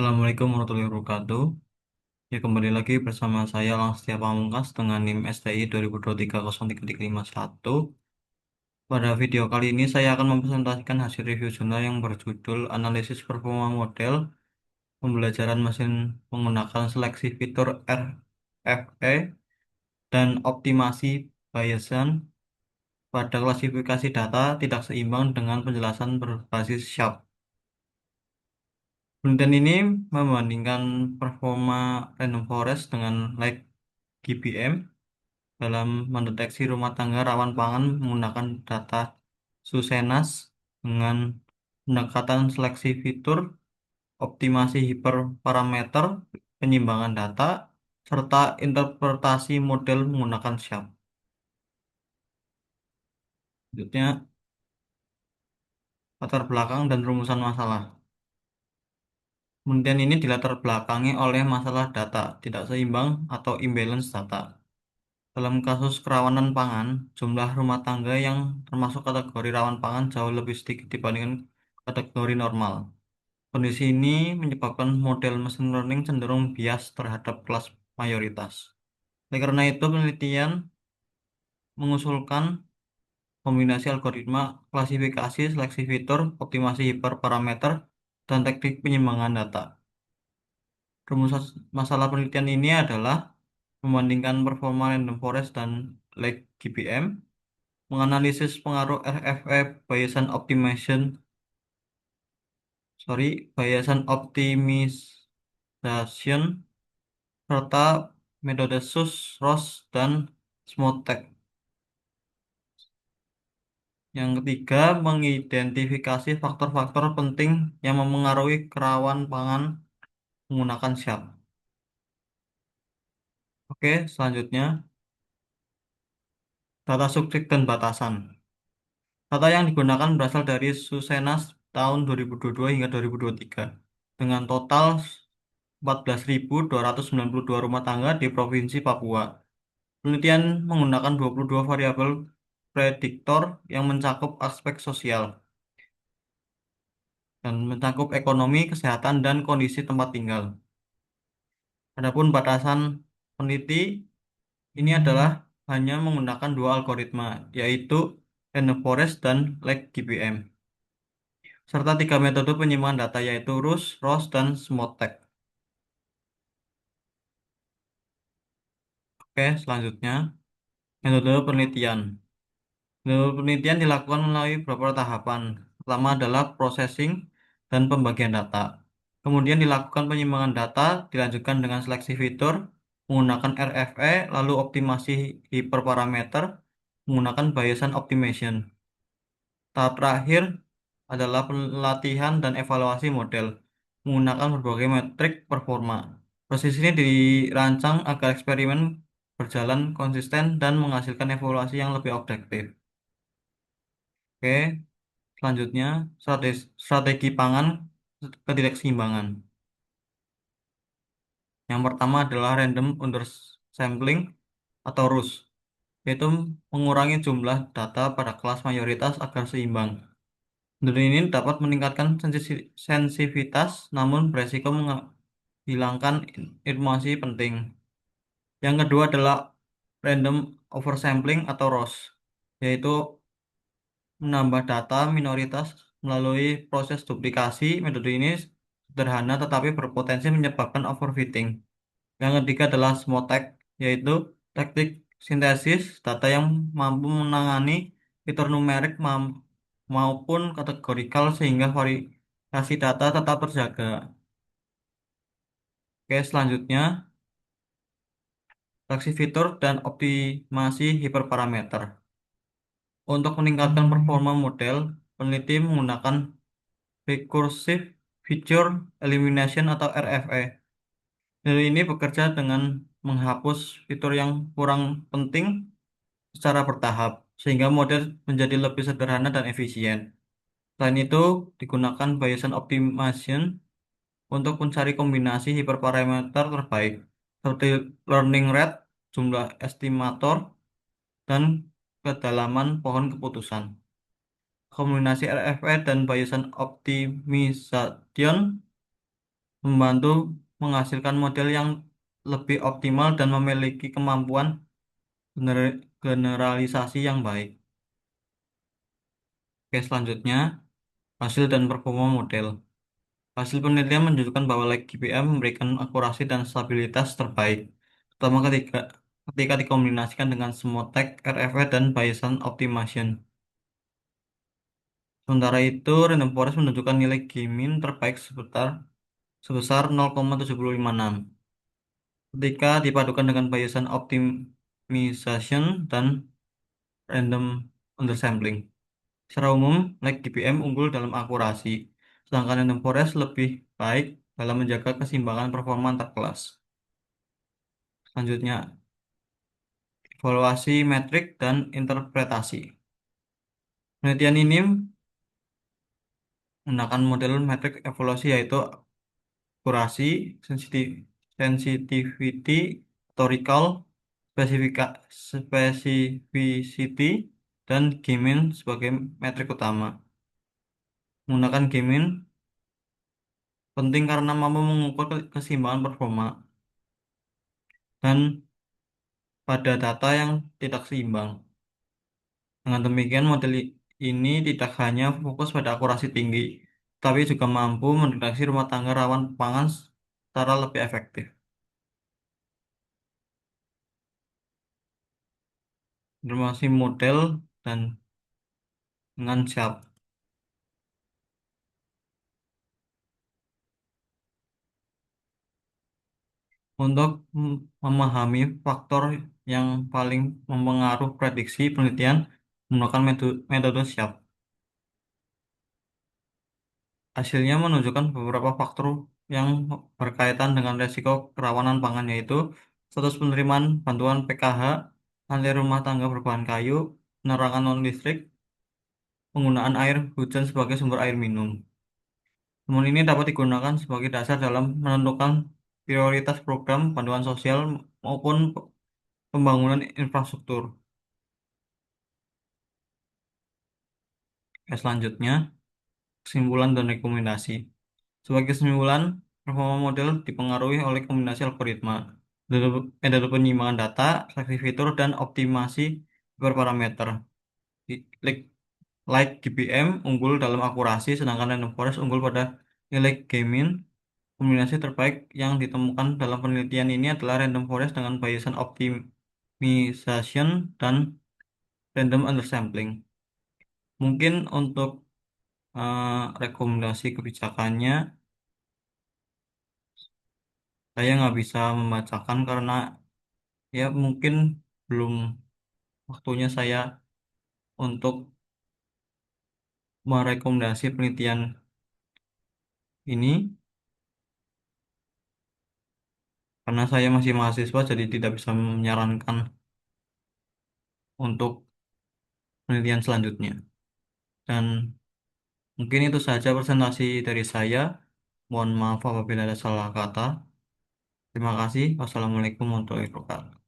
Assalamualaikum warahmatullahi wabarakatuh. Ya, kembali lagi bersama saya Setia Pamungkas dengan NIM STI 20230331. Pada video kali ini saya akan mempresentasikan hasil review jurnal yang berjudul Analisis Performa Model Pembelajaran Mesin Menggunakan Seleksi Fitur RFE dan Optimasi Bayesian pada Klasifikasi Data Tidak Seimbang dengan Penjelasan Berbasis Sharp. Penelitian ini membandingkan performa random forest dengan like GPM dalam mendeteksi rumah tangga rawan pangan menggunakan data Susenas dengan pendekatan seleksi fitur, optimasi hiperparameter, penyimbangan data, serta interpretasi model menggunakan SHAP. Selanjutnya, latar belakang dan rumusan masalah. Penelitian ini dilatar belakangi oleh masalah data tidak seimbang atau imbalance data. Dalam kasus kerawanan pangan, jumlah rumah tangga yang termasuk kategori rawan pangan jauh lebih sedikit dibandingkan kategori normal. Kondisi ini menyebabkan model machine learning cenderung bias terhadap kelas mayoritas. Oleh karena itu, penelitian mengusulkan kombinasi algoritma klasifikasi, seleksi fitur, optimasi hiperparameter, dan teknik penyimbangan data. Rumus masalah penelitian ini adalah membandingkan performa random forest dan lake GPM, menganalisis pengaruh RFE Bayesian optimization, serta metode SUS, ROS, dan SMOTEC. Yang ketiga, mengidentifikasi faktor-faktor penting yang memengaruhi kerawan pangan menggunakan SHAP. Oke, selanjutnya, data subjek dan batasan. Data yang digunakan berasal dari Susenas tahun 2022 hingga 2023, dengan total 14.292 rumah tangga di Provinsi Papua. Penelitian menggunakan 22 variabel prediktor yang mencakup aspek sosial dan mencakup ekonomi, kesehatan, dan kondisi tempat tinggal. Adapun batasan peneliti ini adalah hanya menggunakan dua algoritma, yaitu random forest dan lake GPM, serta tiga metode penyimbangan data yaitu RUS, ROS, dan SMOTEC. Oke, selanjutnya metode penelitian. Penelitian dilakukan melalui beberapa tahapan. Pertama adalah processing dan pembagian data. Kemudian dilakukan penyimbangan data, dilanjutkan dengan seleksi fitur menggunakan RFE, lalu optimasi hiperparameter menggunakan Bayesian optimization. Tahap terakhir adalah pelatihan dan evaluasi model menggunakan berbagai metrik performa. Proses ini dirancang agar eksperimen berjalan konsisten dan menghasilkan evaluasi yang lebih objektif. Oke, selanjutnya strategi pangan ketidakseimbangan. Yang pertama adalah random undersampling atau RUS, yaitu mengurangi jumlah data pada kelas mayoritas agar seimbang. Metode ini dapat meningkatkan sensitivitas, namun beresiko menghilangkan informasi penting. Yang kedua adalah random oversampling atau ROS, yaitu menambah data minoritas melalui proses duplikasi. Metode ini sederhana tetapi berpotensi menyebabkan overfitting. Yang ketiga adalah SMOTEC, yaitu teknik sintesis data yang mampu menangani fitur numerik maupun kategorikal sehingga variasi data tetap terjaga. Oke, selanjutnya seleksi fitur dan optimasi hiperparameter. Untuk meningkatkan performa model, peneliti menggunakan Recursive Feature Elimination atau RFE. Metode ini bekerja dengan menghapus fitur yang kurang penting secara bertahap, sehingga model menjadi lebih sederhana dan efisien. Selain itu, digunakan Bayesian Optimization untuk mencari kombinasi hiperparameter terbaik, seperti learning rate, jumlah estimator, dan kedalaman pohon keputusan. Kombinasi RFE dan Bayesian Optimization membantu menghasilkan model yang lebih optimal dan memiliki kemampuan generalisasi yang baik. Oke, selanjutnya hasil dan performa model. Hasil penelitian menunjukkan bahwa lag GPM memberikan akurasi dan stabilitas terbaik, terutama ketika dikombinasikan dengan Smoothtek, RFE, dan Bayesian Optimization. Sementara itu, Random Forest menunjukkan nilai G-min terbaik sebesar 0,756 ketika dipadukan dengan Bayesian Optimization dan Random Undersampling. Secara umum, lag GPM unggul dalam akurasi, sedangkan Random Forest lebih baik dalam menjaga keseimbangan performa antar kelas. Selanjutnya, evaluasi metrik dan interpretasi. Penelitian ini menggunakan model metrik evaluasi yaitu akurasi, sensitivity, atau recall, specificity, dan G-min sebagai metrik utama. Menggunakan G-min penting karena mampu mengukur keseimbangan performa dan pada data yang tidak seimbang. Dengan demikian, model ini tidak hanya fokus pada akurasi tinggi, tapi juga mampu mendeteksi rumah tangga rawan pangan secara lebih efektif. Informasi model dan dengan siap. Untuk memahami faktor yang paling mempengaruhi prediksi penelitian menggunakan metode SHAP. Hasilnya menunjukkan beberapa faktor yang berkaitan dengan risiko kerawanan pangan, yaitu status penerimaan bantuan PKH, nanti rumah tangga berbahan kayu, penerangan non-listrik, penggunaan air hujan sebagai sumber air minum. Temuan ini dapat digunakan sebagai dasar dalam menentukan prioritas program bantuan sosial maupun pembangunan infrastruktur. Selanjutnya, kesimpulan dan rekomendasi. Sebagai kesimpulan, performa model dipengaruhi oleh kombinasi algoritma, metode penyimpanan data, seleksi fitur, dan optimasi berparameter. Like, like GPM unggul dalam akurasi, sedangkan Random Forest unggul pada nilai G-min. Kombinasi terbaik yang ditemukan dalam penelitian ini adalah Random Forest dengan Bayesian Optimization dan Random Undersampling. Mungkin untuk rekomendasi kebijakannya, saya nggak bisa membacakan karena ya mungkin belum waktunya saya untuk merekomendasi penelitian ini karena saya masih mahasiswa jadi tidak bisa menyarankan untuk penelitian selanjutnya. Dan mungkin itu saja presentasi dari saya. Mohon maaf apabila ada salah kata. Terima kasih. Wassalamualaikum warahmatullahi wabarakatuh.